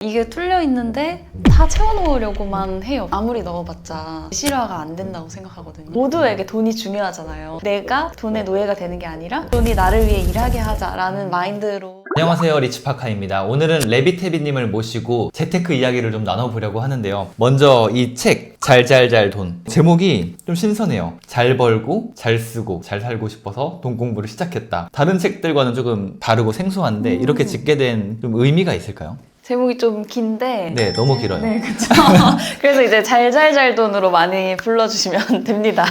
이게 뚫려 있는데 다 채워놓으려고만 해요. 아무리 넣어봤자 실화가 안 된다고 생각하거든요. 모두에게 돈이 중요하잖아요. 내가 돈의 노예가 되는 게 아니라 돈이 나를 위해 일하게 하자라는 마인드로. 안녕하세요, 리치파카입니다. 오늘은 레비테비님을 모시고 재테크 이야기를 좀 나눠보려고 하는데요. 먼저 이 책 잘잘잘 돈, 제목이 좀 신선해요. 잘 벌고 잘 쓰고 잘 살고 싶어서 돈 공부를 시작했다. 다른 책들과는 조금 다르고 생소한데 이렇게 짓게 된 좀 의미가 있을까요? 제목이 좀 긴데. 네, 너무 길어요. 네, 그쵸. 그래서 이제 잘잘잘 돈으로 많이 불러주시면 됩니다.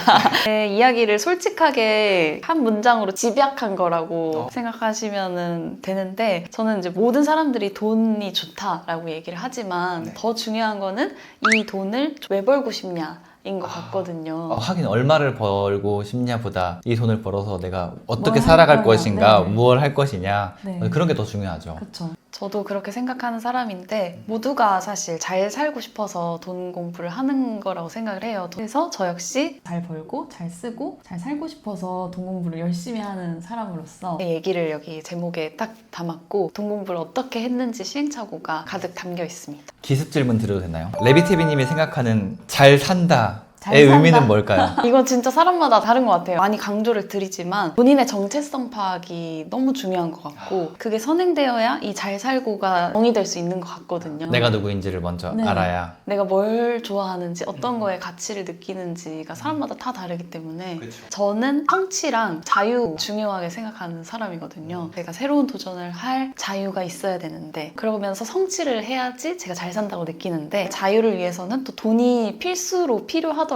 네, 이야기를 솔직하게 한 문장으로 집약한 거라고 생각하시면 되는데, 저는 이제 모든 사람들이 돈이 좋다라고 얘기를 하지만 더 중요한 거는 이 돈을 왜 벌고 싶냐 인 것 같거든요. 하긴 얼마를 벌고 싶냐보다 이 돈을 벌어서 내가 어떻게 뭘 살아갈 할 거냐. 것인가, 네. 무엇을 할 것이냐, 네. 그런 게 더 중요하죠. 그렇죠. 저도 그렇게 생각하는 사람인데 모두가 사실 잘 살고 싶어서 돈 공부를 하는 거라고 생각을 해요. 그래서 저 역시 잘 벌고 잘 쓰고 잘 살고 싶어서 돈 공부를 열심히 하는 사람으로서 제 얘기를 여기 제목에 딱 담았고, 돈 공부를 어떻게 했는지 시행착오가 가득 담겨 있습니다. 기습 질문 드려도 되나요? 레비테비님이 생각하는 잘 산다 잘 의 산다? 의미는 뭘까요? 이건 진짜 사람마다 다른 것 같아요. 많이 강조를 드리지만 본인의 정체성 파악이 너무 중요한 것 같고, 그게 선행되어야 이 잘 살고가 정의될 수 있는 것 같거든요. 내가 누구인지를 먼저 네. 알아야. 내가 뭘 좋아하는지, 어떤 거에 가치를 느끼는지가 사람마다 다 다르기 때문에 그쵸. 저는 성취랑 자유 중요하게 생각하는 사람이거든요. 제가 새로운 도전을 할 자유가 있어야 되는데, 그러면서 성취를 해야지 제가 잘 산다고 느끼는데, 자유를 위해서는 또 돈이 필수로 필요하더라고요.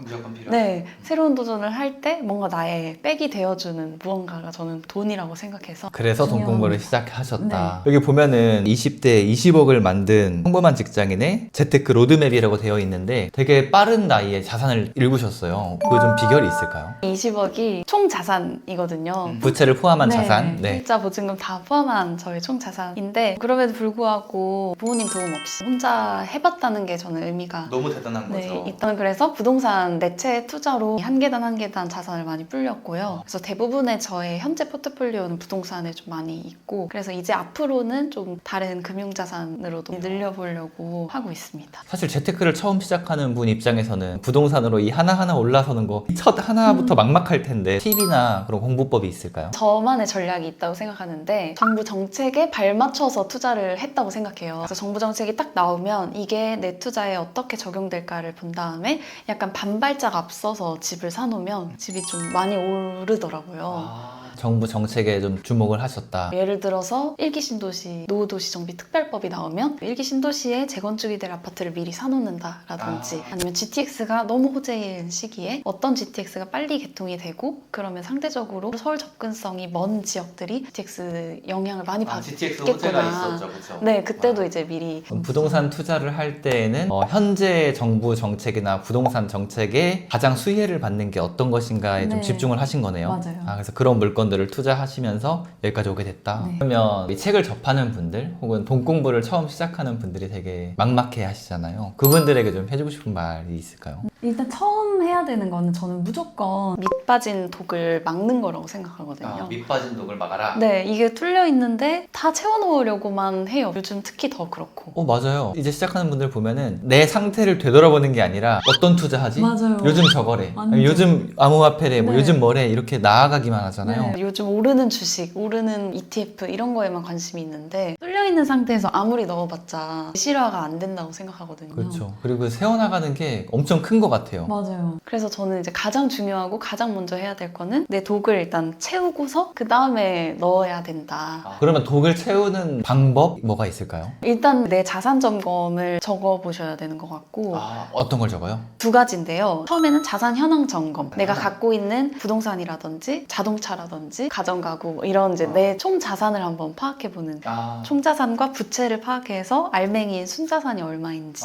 무조건 필요하죠. 네, 새로운 도전을 할 때 뭔가 나의 백이 되어주는 무언가가 저는 돈이라고 생각해서. 그래서 돈 중요한 공부를 것 시작하셨다. 여기 보면은 20대 20억을 만든 평범한 직장인의 재테크 로드맵이라고 되어 있는데 되게 빠른 나이에 자산을 일구셨어요. 그 좀 비결이 있을까요? 20억이 총 자산이거든요. 부채를 포함한 자산. 네. 일자 보증금 다 포함한 저의 총 자산인데, 그럼에도 불구하고 부모님 도움 없이 혼자 해봤다는 게 저는 의미가 너무 대단한 네, 일단 그래서 부동산 내채 투자로 한 계단 한 계단 자산을 많이 불렸고요. 그래서 대부분의 저의 현재 포트폴리오는 부동산에 좀 많이 있고, 그래서 이제 앞으로는 좀 다른 금융자산으로도 늘려보려고 하고 있습니다. 사실 재테크를 처음 시작하는 분 입장에서는 부동산으로 이 하나하나 올라서는 거 첫 하나부터 막막할 텐데 팁이나 그런 공부법이 있을까요? 저만의 전략이 있다고 생각하는데, 정부 정책에 발맞춰서 투자를 했다고 생각해요. 그래서 정부 정책이 딱 나오면 이게 내 투자에 어떻게 적용될까를 본 다음에 약간 반발짝 앞서서 집을 사놓으면 집이 좀 많이 오르더라고요. 정부 정책에 좀 주목을 하셨다. 예를 들어서 1기 신도시 노후도시 정비 특별법이 나오면 1기 신도시에 재건축이 될 아파트를 미리 사놓는다라든지, 아니면 GTX가 너무 호재인 시기에 어떤 GTX가 빨리 개통이 되고 그러면 상대적으로 서울 접근성이 먼 지역들이 GTX 영향을 많이 받겠구나. 그렇죠? 네, 그때도 이제 미리. 부동산 투자를 할 때에는 현재 정부 정책이나 부동산 정책에 가장 수혜를 받는 게 어떤 것인가에 좀 네. 집중을 하신 거네요. 맞아요. 그래서 그런 물건들을 투자하시면서 여기까지 오게 됐다. 네. 그러면 이 책을 접하는 분들 혹은 돈 공부를 처음 시작하는 분들이 되게 막막해 하시잖아요. 그분들에게 좀 해주고 싶은 말이 있을까요? 일단 처음 해야 되는 거는 저는 무조건 밑 빠진 독을 막는 거라고 생각하거든요. 밑 빠진 독을 막아라? 네, 이게 뚫려 있는데 다 채워놓으려고만 해요. 요즘 특히 더 그렇고. 맞아요. 이제 시작하는 분들 보면은 내 상태를 되돌아보는 게 아니라 어떤 투자하지? 맞아요. 요즘 저거래. 완전. 요즘 암호화폐래. 뭐 네. 요즘 뭐래. 이렇게 나아가기만 하잖아요. 네, 요즘 오르는 주식, 오르는 ETF 이런 거에만 관심이 있는데, 뚫려 있는 상태에서 아무리 넣어봤자 실화가 안 된다고 생각하거든요. 그렇죠. 그리고 세워나가는 게 엄청 큰 것 같아요. 맞아요. 그래서 저는 이제 가장 중요하고 가장 먼저 해야 될 거는 내 독을 일단 채우고서 그 다음에 넣어야 된다. 그러면 독을 채우는 방법 뭐가 있을까요? 일단 내 자산 점검을 적어 보셔야 되는 것 같고, 어떤 걸 적어요? 두 가지인데요. 처음에는 자산 현황 점검. 내가 갖고 있는 부동산이라든지 자동차라든지 가전가구 뭐 이런 이제 내 총 자산을 한번 파악해보는. 총 자산과 부채를 파악해서 알맹이인 순자산이 얼마인지.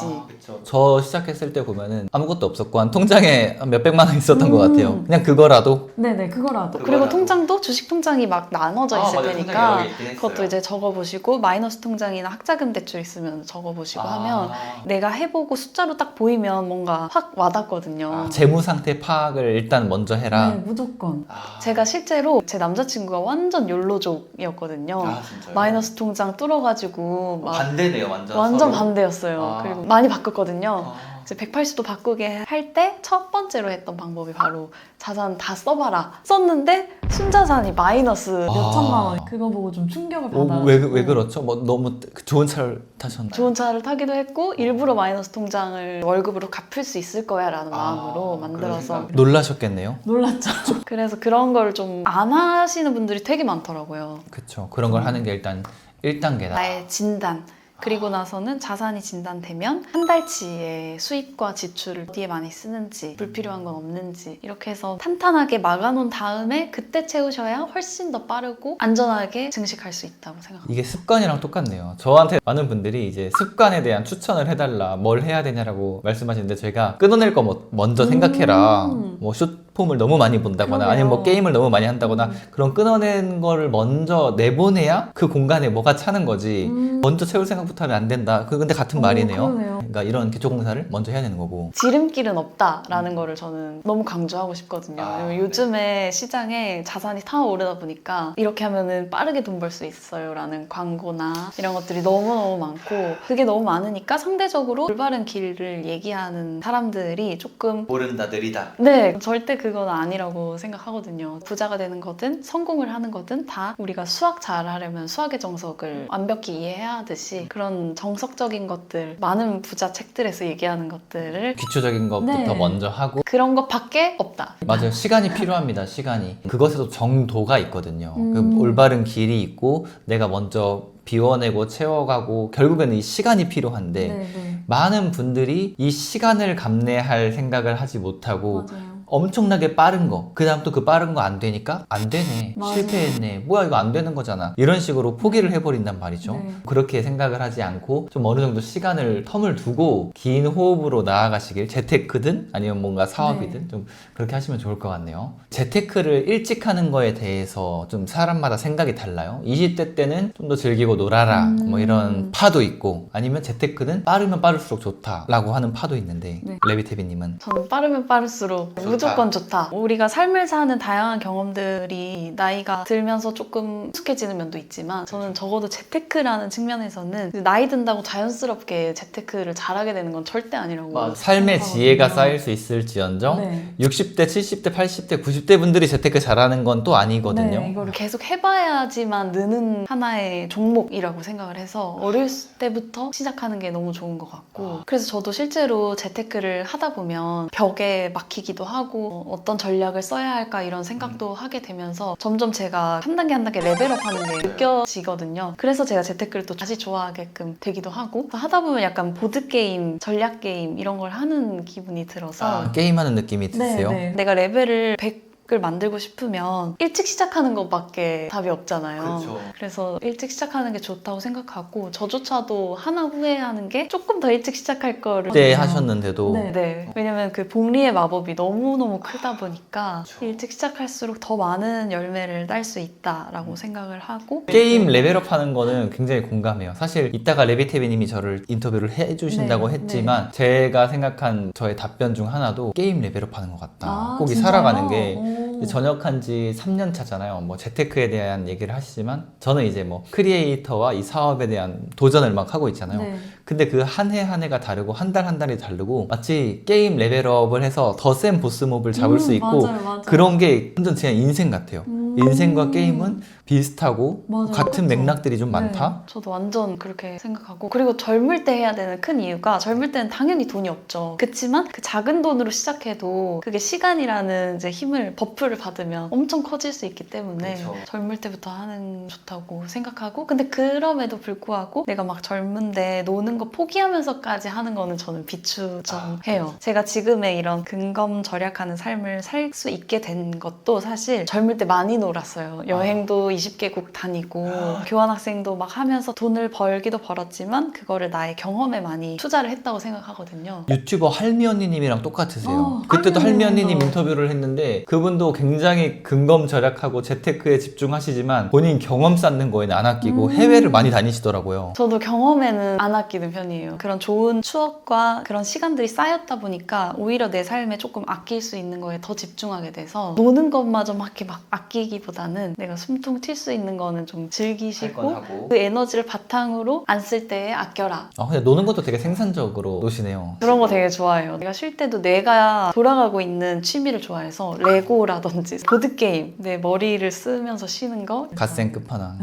저 시작했을 때 보면은 아무것도 없었고 한 통장에 통장에 몇백만 원 있었던 것 같아요. 그냥 그거라도. 네네, 그거라도. 그리고 그거라도. 통장도 주식 통장이 막 나눠져 있을 맞아요. 테니까 통장이 여러 개 있긴 그것도 했어요. 이제 적어보시고 마이너스 통장이나 학자금 대출 있으면 적어보시고 하면 내가 해보고 숫자로 딱 보이면 뭔가 확 와닿거든요. 재무 상태 파악을 일단 먼저 해라. 네, 무조건. 제가 실제로 제 남자친구가 완전 욜로족이었거든요. 진짜요? 마이너스 통장 뚫어가지고 막 반대네요, 완전. 완전 서로. 반대였어요. 그리고 많이 바꿨거든요. 이제 180도 바꾸게 할 때 첫 번째로 했던 방법이 바로 자산 다 써봐라. 썼는데 순자산이 마이너스 몇 천만 원. 그거 보고 좀 충격을 받아가지고. 왜 그렇죠? 뭐 너무 좋은 차를 타셨나요? 좋은 차를 타기도 했고 일부러 마이너스 통장을 월급으로 갚을 수 있을 거야 라는 마음으로 만들어서 놀라셨겠네요. 놀랐죠. 그래서 그런 걸 좀 안 하시는 분들이 되게 많더라고요. 그렇죠. 그런 걸 하는 게 일단 1단계다. 나의 진단. 그리고 나서는 자산이 진단되면 한 달치의 수입과 지출을 어디에 많이 쓰는지, 불필요한 건 없는지 이렇게 해서 탄탄하게 막아놓은 다음에 그때 채우셔야 훨씬 더 빠르고 안전하게 증식할 수 있다고 생각합니다. 이게 습관이랑 똑같네요. 저한테 많은 분들이 이제 습관에 대한 추천을 해달라, 뭘 해야 되냐라고 말씀하시는데 제가 끊어낼 거 먼저 생각해라. 뭐 숏폼을 너무 많이 본다거나 그러게요. 아니면 뭐 게임을 너무 많이 한다거나 그런 끊어낸 거를 먼저 내보내야 그 공간에 뭐가 차는 거지. 먼저 채울 생각부터 하면 안 된다. 근데 같은 말이네요. 그러네요. 그러니까 이런 기초공사를 먼저 해야 되는 거고. 지름길은 없다라는 거를 저는 너무 강조하고 싶거든요. 왜냐면 요즘에 시장에 자산이 타오르다 보니까 이렇게 하면은 빠르게 돈 벌 수 있어요 라는 광고나 이런 것들이 너무너무 많고 그게 너무 많으니까 상대적으로 올바른 길을 얘기하는 사람들이 조금 모른다, 느리다. 네, 절대 그건 아니라고 생각하거든요. 부자가 되는 거든 성공을 하는 거든 다 우리가 수학 잘하려면 수학의 정석을 완벽히 이해해야 하듯이 그런 정석적인 것들, 많은 부자 책들에서 얘기하는 것들을 기초적인 것부터 네. 먼저 하고 그런 것밖에 없다. 맞아요. 시간이 필요합니다. 시간이. 그것에도 정도가 있거든요. 그 올바른 길이 있고 내가 먼저 비워내고 채워가고 결국에는 이 시간이 필요한데 많은 분들이 이 시간을 감내할 생각을 하지 못하고 맞아요. 엄청나게 빠른 거. 그 다음 또 그 빠른 거 안 되니까 안 되네. 맞아요. 실패했네. 뭐야 이거 안 되는 거잖아. 이런 식으로 포기를 해버린단 말이죠. 네. 그렇게 생각을 하지 않고 좀 어느 정도 시간을 텀을 두고 긴 호흡으로 나아가시길. 재테크든 아니면 뭔가 사업이든 좀 그렇게 하시면 좋을 것 같네요. 재테크를 일찍 하는 거에 대해서 좀 사람마다 생각이 달라요. 20대 때는 좀 더 즐기고 놀아라. 뭐 이런 파도 있고 아니면 재테크는 빠르면 빠를수록 좋다라고 하는 파도 있는데 네. 레비테비님은 저는 빠르면 빠를수록 무조건 좋다. 우리가 삶을 사는 다양한 경험들이 나이가 들면서 조금 익숙해지는 면도 있지만 저는 적어도 재테크라는 측면에서는 나이 든다고 자연스럽게 재테크를 잘하게 되는 건 절대 아니라고 삶의 생각하거든요. 지혜가 쌓일 수 있을지언정 네. 60대, 70대, 80대, 90대 분들이 재테크 잘하는 건 또 아니거든요. 네, 이거를 계속 해봐야지만 느는 하나의 종목이라고 생각을 해서 어릴 때부터 시작하는 게 너무 좋은 것 같고 그래서 저도 실제로 재테크를 하다 보면 벽에 막히기도 하고 어떤 전략을 써야 할까 이런 생각도 하게 되면서 점점 제가 한 단계 한 단계 레벨업하는 게 느껴지거든요. 그래서 제가 재테크를 또 다시 좋아하게끔 되기도 하고 하다 보면 약간 보드게임, 전략게임 이런 걸 하는 기분이 들어서 게임하는 느낌이 드세요? 내가 레벨을 100을 만들고 싶으면 일찍 시작하는 것밖에 답이 없잖아요. 그렇죠. 그래서 일찍 시작하는 게 좋다고 생각하고 저조차도 하나 후회하는 게 조금 더 일찍 시작할 거를 그때 하셨는데도 네. 왜냐면 그 복리의 마법이 너무너무 크다 보니까 일찍 시작할수록 더 많은 열매를 딸 수 있다라고 생각을 하고 게임 레벨업 하는 거는 굉장히 공감해요. 사실 이따가 레비테비님이 저를 인터뷰를 해주신다고 네, 했지만 제가 생각한 저의 답변 중 하나도 게임 레벨업 하는 것 같다. 아, 꼭 이 진짜요? 살아가는 게 오. 전역한 지 3년 차잖아요. 뭐 재테크에 대한 얘기를 하시지만 저는 이제 뭐 크리에이터와 이 사업에 대한 도전을 막 하고 있잖아요. 네. 근데 그 한 해 한 해가 다르고 한 달 한 달이 다르고 마치 게임 레벨업을 해서 더 센 보스몹을 잡을 수 있고 맞아요. 그런 게 완전 제 인생 같아요. 인생과 게임은 비슷하고 맞아요. 같은 그렇죠. 맥락들이 좀 많다. 네, 저도 완전 그렇게 생각하고 그리고 젊을 때 해야 되는 큰 이유가 젊을 때는 당연히 돈이 없죠. 그치만 그 작은 돈으로 시작해도 그게 시간이라는 이제 힘을 버프를 받으면 엄청 커질 수 있기 때문에 그쵸. 젊을 때부터 하는 게 좋다고 생각하고 근데 그럼에도 불구하고 내가 막 젊은데 노는 모든 거 포기하면서까지 하는 거는 저는 비추정해요. 제가 지금의 이런 근검 절약하는 삶을 살 수 있게 된 것도 사실 젊을 때 많이 놀았어요. 여행도 20개국 다니고 교환학생도 막 하면서 돈을 벌기도 벌었지만 그거를 나의 경험에 많이 투자를 했다고 생각하거든요. 유튜버 할미 언니님이랑 똑같으세요. 그때도 할미 할미 언니님 언니도. 인터뷰를 했는데 그분도 굉장히 근검 절약하고 재테크에 집중하시지만 본인 경험 쌓는 거에는 안 아끼고 해외를 많이 다니시더라고요. 저도 경험에는 안 아끼는 편이에요. 그런 좋은 추억과 그런 시간들이 쌓였다 보니까 오히려 내 삶에 조금 아낄 수 있는 거에 더 집중하게 돼서 노는 것마저 막 이렇게 막 아끼기보다는 내가 숨통 튈 수 있는 거는 좀 할 건 즐기시고 하고. 그 에너지를 바탕으로 안 쓸 때에 아껴라. 근데 노는 것도 되게 생산적으로 노시네요. 그런 거 되게 좋아해요. 내가 쉴 때도 내가 돌아가고 있는 취미를 좋아해서 레고라든지 보드게임, 내 머리를 쓰면서 쉬는 거. 갓생 끝판왕.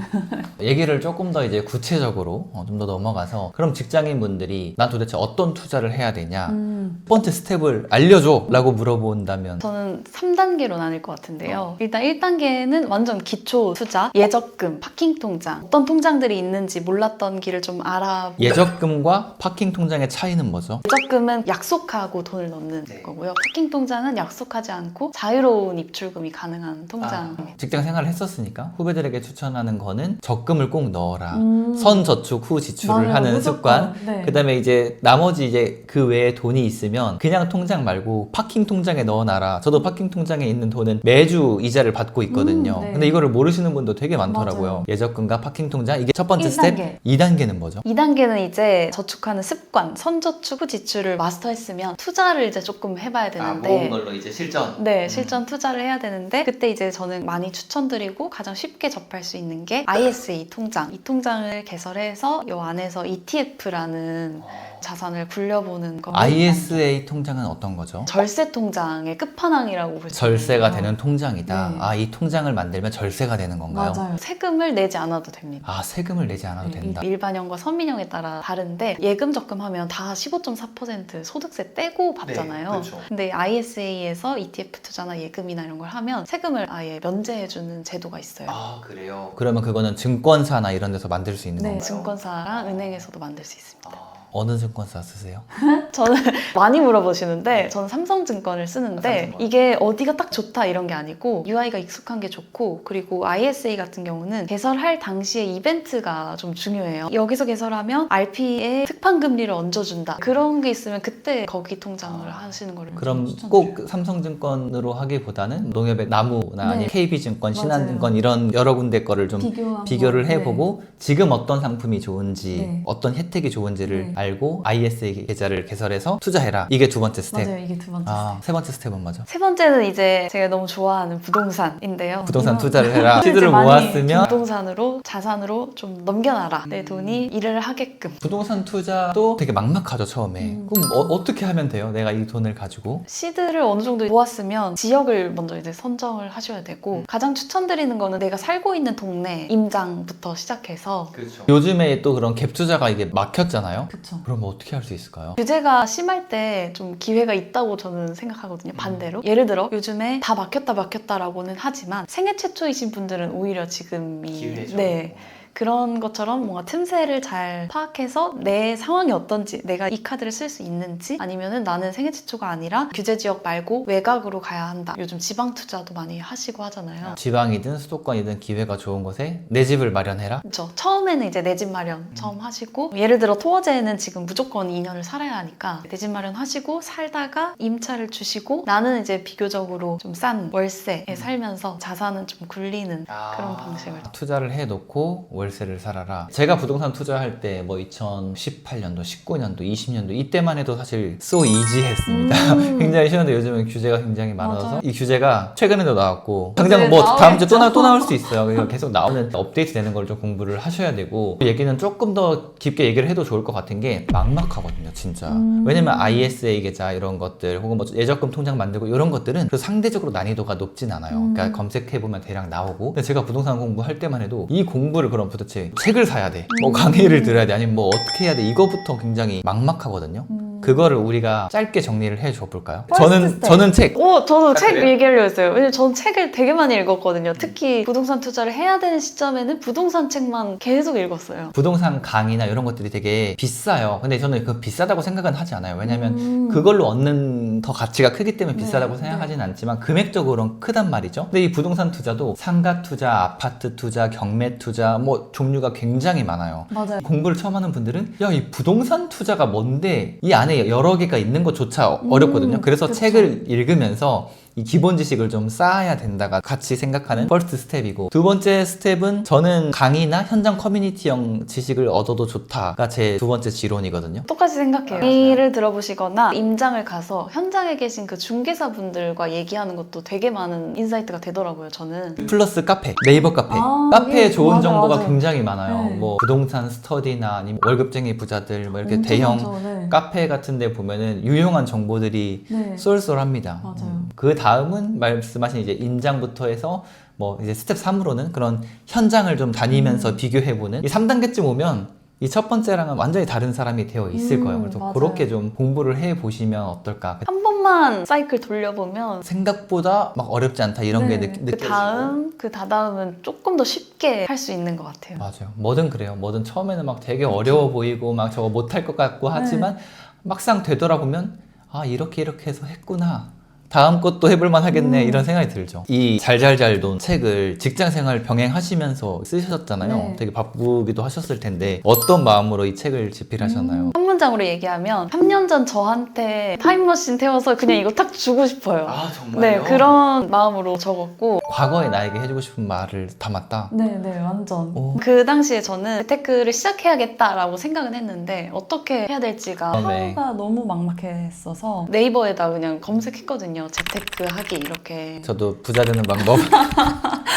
얘기를 조금 더 이제 구체적으로 좀 더 넘어가서 그럼 직장인분들이 난 도대체 어떤 투자를 해야 되냐? 첫 번째 스텝을 알려줘 라고 물어본다면 저는 3단계로 나뉠 것 같은데요. 일단 1단계는 완전 기초 투자, 예적금, 파킹 통장. 어떤 통장들이 있는지 몰랐던 길을 좀 알아. 예적금과 파킹 통장의 차이는 뭐죠? 예적금은 약속하고 돈을 넣는 거고요. 파킹 통장은 약속하지 않고 자유로운 입출금이 가능한 통장입니다. 직장 생활을 했었으니까 후배들에게 추천하는 거는 적금을 꼭 넣어라. 선저축 후 지출을 맞아요, 하는 무조건. 습관. 네. 그다음에 이제 나머지 이제 그 외에 돈이 있으면 그냥 통장 말고 파킹 통장에 넣어놔라. 저도 파킹 통장에 있는 돈은 매주 이자를 받고 있거든요. 네. 근데 이거를 모르시는 분도 되게 많더라고요. 맞아요. 예적금과 파킹 통장 이게 첫 번째 1단계. 스텝. 2단계는 뭐죠? 2단계는 이제 저축하는 습관, 선저축 후 지출을 마스터했으면 투자를 이제 조금 해봐야 되는데 걸로 이제 실전. 네, 실전 투자를 해야 되는데 그때 이제 저는 많이 추천드리고 가장 쉽게 접할 수 있는 게 ISA 통장. 이 통장을 개설해서 이 안에서 ETF라는 자산을 굴려보는 거. ISA 통장은 어떤 거죠? 절세 통장의 끝판왕이라고 볼 수 절세가 있어요. 되는 통장이다. 네. 이 통장을 만들면 절세가 되는 건가요? 맞아요. 세금을 내지 않아도 됩니다. 세금을 내지 않아도 된다. 일반형과 서민형에 따라 다른데 예금 적금하면 다 15.4% 소득세 떼고 받잖아요. 그렇죠. 근데 ISA에서 ETF 투자나 예금이나 이런 걸 하면 세금을 아예 면제해주는 제도가 있어요. 그래요? 그러면 그거는 증권사나 이런 데서 만들 수 있는 네, 건가요? 증권사랑 은행에서도 만들 수 있습니다. 어느 증권사 쓰세요? 저는 많이 물어보시는데 저는 삼성증권을 쓰는데 삼성증권. 이게 어디가 딱 좋다 이런 게 아니고 UI가 익숙한 게 좋고 그리고 ISA 같은 경우는 개설할 당시에 이벤트가 좀 중요해요. 여기서 개설하면 RP에 특판금리를 얹어준다. 그런 게 있으면 그때 거기 통장을 하시는 거를 그럼 추천드려요. 꼭 삼성증권으로 하기보다는 농협의 나무나 아니면 KB증권, 맞아요. 신한증권 이런 여러 군데 거를 좀 비교를 네. 해보고 지금 어떤 상품이 좋은지 네. 어떤 혜택이 좋은지를 네. 알고 ISA 계좌를 개설해서 투자해라. 이게 두 번째 스텝. 맞아요. 이게 두 번째. 세 번째 스텝은 뭐죠? 세 번째는 이제 제가 너무 좋아하는 부동산인데요. 부동산 이거- 투자를 해라. 이제 시드를 많이 모았으면 부동산으로 자산으로 좀 넘겨놔라. 내 돈이 일을 하게끔. 부동산 투자도 되게 막막하죠 처음에. 그럼 어떻게 하면 돼요? 내가 이 돈을 가지고 시드를 어느 정도 모았으면 지역을 먼저 이제 선정을 하셔야 되고 가장 추천드리는 거는 내가 살고 있는 동네 임장부터 시작해서 요즘에 또 그런 갭 투자가 이게 막혔잖아요. 그쵸. 그럼 어떻게 할 수 있을까요? 규제가 심할 때 좀 기회가 있다고 저는 생각하거든요. 반대로. 예를 들어 요즘에 다 막혔다라고는 하지만 생애 최초이신 분들은 오히려 지금이 네. 그런 것처럼 뭔가 틈새를 잘 파악해서 내 상황이 어떤지, 내가 이 카드를 쓸 수 있는지, 아니면은 나는 생애 최초가 아니라 규제 지역 말고 외곽으로 가야 한다. 요즘 지방 투자도 많이 하시고 하잖아요. 지방이든 수도권이든 기회가 좋은 곳에 내 집을 마련해라. 그렇죠. 처음에는 이제 내 집 마련 처음 하시고 예를 들어 토어제는 지금 무조건 2년을 살아야 하니까 내 집 마련 하시고 살다가 임차를 주시고 나는 이제 비교적으로 좀 싼 월세에 살면서 자산은 좀 굴리는 그런 방식을 투자를 해놓고 월세를 살아라. 제가 부동산 투자할 때 뭐 2018년도, 19년도, 20년도 이때만 해도 사실 so easy했습니다. 굉장히 쉬웠는데 요즘은 규제가 굉장히 많아서 맞아요. 이 규제가 최근에도 나왔고 당장 네, 뭐 다음 주에 나오겠죠. 또 나올 수 있어요. 그러니까 계속 나오는 업데이트 되는 걸 좀 공부를 하셔야 되고 그 얘기는 조금 더 깊게 얘기를 해도 좋을 것 같은 게 막막하거든요, 진짜. 왜냐면 ISA 계좌 이런 것들 혹은 뭐 예적금 통장 만들고 이런 것들은 그 상대적으로 난이도가 높진 않아요. 그러니까 검색해보면 대략 나오고 근데 제가 부동산 공부할 때만 해도 이 공부를 그럼 도대체 책을 사야 돼, 뭐 강의를 들어야 돼, 아니면 뭐 어떻게 해야 돼, 이거부터 굉장히 막막하거든요. 그거를 우리가 짧게 정리를 해줘 볼까요? 퍼스트 스텝. 저는 책. 저도 책 그래요? 얘기하려고 했어요. 왜냐면 전 책을 되게 많이 읽었거든요. 특히 부동산 투자를 해야 되는 시점에는 부동산 책만 계속 읽었어요. 부동산 강의나 이런 것들이 되게 비싸요. 근데 저는 그 비싸다고 생각은 하지 않아요. 왜냐면 그걸로 얻는 더 가치가 크기 때문에 비싸다고 생각하진 않지만 금액적으로는 크단 말이죠. 근데 이 부동산 투자도 상가 투자, 아파트 투자, 경매 투자 뭐 종류가 굉장히 많아요. 맞아요. 공부를 처음 하는 분들은 야, 이 부동산 투자가 뭔데 이 안에 여러 개가 있는 것조차 어렵거든요. 그래서 그쵸. 책을 읽으면서 이 기본 지식을 좀 쌓아야 된다가 같이 생각하는 퍼스트 스텝이고, 두 번째 스텝은 저는 강의나 현장 커뮤니티형 지식을 얻어도 좋다가 제 두 번째 지론이거든요. 똑같이 생각해요. 강의를 들어보시거나 임장을 가서 현장에 계신 그 중개사분들과 얘기하는 것도 되게 많은 인사이트가 되더라고요, 저는. 플러스 카페, 네이버 카페. 아, 카페에 좋은 맞아, 정보가 맞아. 굉장히 많아요. 네. 뭐 부동산 스터디나 아니면 월급쟁이 부자들 뭐 이렇게 엄청 대형 많죠, 네. 카페 같은 데 보면은 유용한 정보들이 네. 쏠쏠합니다. 맞아요. 그 다음은 말씀하신 이제 임장부터 해서 뭐 이제 스텝 3으로는 그런 현장을 좀 다니면서 비교해보는, 이 3단계쯤 오면 이 첫 번째랑은 완전히 다른 사람이 되어 있을 거예요. 그래서 맞아요. 그렇게 좀 공부를 해보시면 어떨까. 한 번만 사이클 돌려보면 생각보다 막 어렵지 않다 이런 게 네. 느껴지고. 그 다음은 조금 더 쉽게 할 수 있는 것 같아요. 맞아요. 뭐든 그래요. 뭐든 처음에는 막 되게 어려워 보이고 막 저거 못할 것 같고 하지만 막상 되돌아보면 아, 이렇게 해서 했구나. 다음 것도 해볼만 하겠네 이런 생각이 들죠. 이 잘잘잘돈 책을 직장생활 병행하시면서 쓰셨잖아요. 네. 되게 바쁘기도 하셨을 텐데 어떤 마음으로 이 책을 집필하셨나요? 한 문장으로 얘기하면 3년 전 저한테 타임머신 태워서 그냥 이거 딱 주고 싶어요. 아, 네, 그런 마음으로 적었고, 과거에 나에게 해주고 싶은 말을 담았다. 네, 완전. 오. 그 당시에 저는 재테크를 시작해야겠다라고 생각은 했는데 어떻게 해야 될지가 네. 하루가 너무 막막했어서 네이버에다 그냥 검색했거든요. 재테크 하기 이렇게. 저도 부자 되는 방법.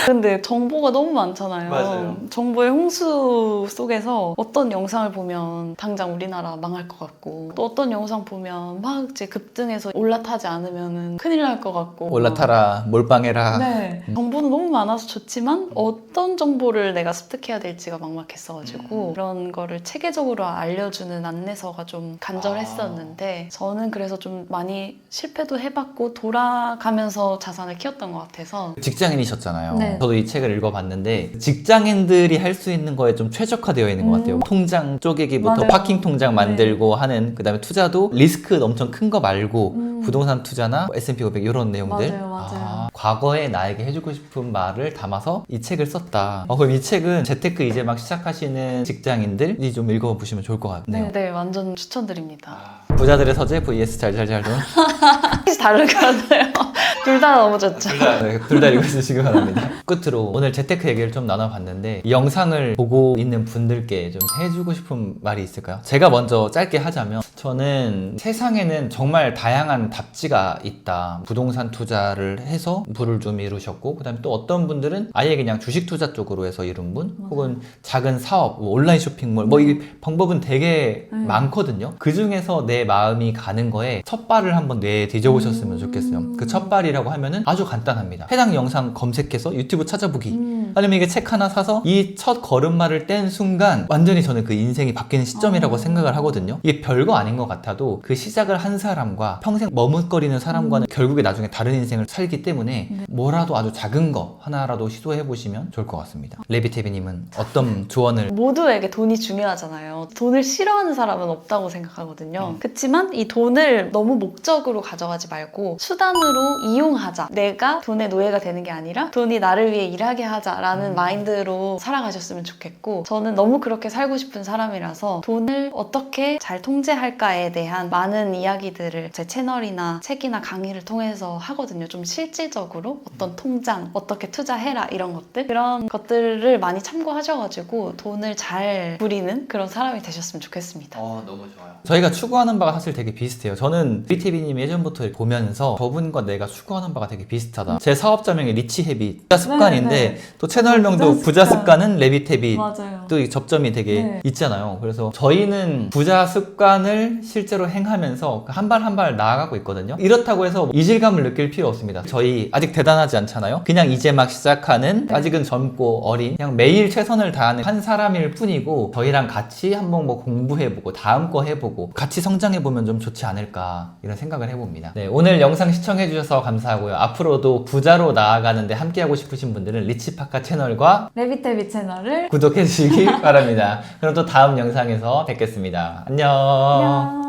근데 정보가 너무 많잖아요. 맞아요. 정보의 홍수 속에서 어떤 영상을 보면 당장 우리나라 망할 것 같고, 또 어떤 영상 보면 막 이제 급등해서 올라타지 않으면 큰일 날 것 같고. 올라타라, 몰빵해라. 네. 정보는 너무 많아서 좋지만 어떤 정보를 내가 습득해야 될지가 막막했어가지고 그런 거를 체계적으로 알려주는 안내서가 좀 간절했었는데 저는 그래서 좀 많이 실패도 해봤고 돌아가면서 자산을 키웠던 것 같아서. 직장인이셨잖아요. 네. 저도 이 책을 읽어봤는데 직장인들이 할 수 있는 거에 좀 최적화되어 있는 것 같아요. 통장 쪼개기부터 맞아요. 파킹 통장 만들고 하는, 그 다음에 투자도 리스크 엄청 큰 거 말고 부동산 투자나 S&P 500 이런 내용들. 맞아요. 과거에 나에게 해주고 싶은 말을 담아서 이 책을 썼다. 그럼 이 책은 재테크 이제 막 시작하시는 직장인들이 좀 읽어보시면 좋을 것 같네요. 네, 완전 추천드립니다. 부자들의 서재 vs 잘잘잘돈. 혹시 다른 거 같아요? 둘 다 너무 좋죠. 둘 다 읽어주시기 바랍니다. 끝으로 오늘 재테크 얘기를 좀 나눠봤는데 이 영상을 보고 있는 분들께 좀 해주고 싶은 말이 있을까요? 제가 먼저 짧게 하자면, 저는 세상에는 정말 다양한 답지가 있다. 부동산 투자를 해서 부를 좀 이루셨고, 그 다음에 또 어떤 분들은 아예 그냥 주식 투자 쪽으로 해서 이룬 분, 혹은 작은 사업, 뭐 온라인 쇼핑몰, 뭐 이 방법은 되게 많거든요. 그 중에서 내 마음이 가는 거에 첫 발을 한번 뇌에 뒤져보셨으면 좋겠어요. 그 첫 발이라고 하면은 아주 간단합니다. 해당 영상 검색해서 유튜브 찾아보기. 아니면 이게 책 하나 사서 이 첫 걸음마를 뗀 순간 완전히 저는 그 인생이 바뀌는 시점이라고 생각을 하거든요. 이게 별거 아닌 것 같아도 그 시작을 한 사람과 평생 머뭇거리는 사람과는 결국에 나중에 다른 인생을 살기 때문에 뭐라도 아주 작은 거 하나라도 시도해보시면 좋을 것 같습니다. 레비테비님은 어떤 조언을? 모두에게 돈이 중요하잖아요. 돈을 싫어하는 사람은 없다고 생각하거든요. 그치만 이 돈을 너무 목적으로 가져가지 말고 수단으로 이용하자. 내가 돈의 노예가 되는 게 아니라 돈이 나를 위해 일하게 하자라는 마인드로 살아가셨으면 좋겠고, 저는 너무 그렇게 살고 싶은 사람이라서 돈을 어떻게 잘 통제할까에 대한 많은 이야기들을 제 채널이나 책이나 강의를 통해서 하거든요. 좀 실질적으로 어떤 통장, 어떻게 투자해라 이런 것들, 그런 것들을 많이 참고하셔가지고 돈을 잘 부리는 그런 사람이 되셨으면 좋겠습니다. 너무 좋아요. 저희가 추구하는 바가 사실 되게 비슷해요. 저는 BTV님 예전부터 보면서 저분과 내가 추구하는 바가 되게 비슷하다. 제 사업자명이 리치헤비, 부자 습관인데 또 채널명도 부자 습관은 레비테비. 맞아요. 또 이 접점이 되게 있잖아요. 그래서 저희는 부자 습관을 실천을 실제로 행하면서 한 발 한 발 나아가고 있거든요. 이렇다고 해서 이질감을 느낄 필요 없습니다. 저희 아직 대단하지 않잖아요. 그냥 이제 막 시작하는, 아직은 젊고 어린, 그냥 매일 최선을 다하는 한 사람일 뿐이고, 저희랑 같이 한번 뭐 공부해보고 다음 거 해보고 같이 성장해보면 좀 좋지 않을까, 이런 생각을 해봅니다. 네, 오늘 영상 시청해주셔서 감사하고요. 앞으로도 부자로 나아가는데 함께하고 싶으신 분들은 리치파카 채널과 레비테비 채널을 구독해주시기 바랍니다. 그럼 또 다음 영상에서 뵙겠습니다. 안녕. 안녕.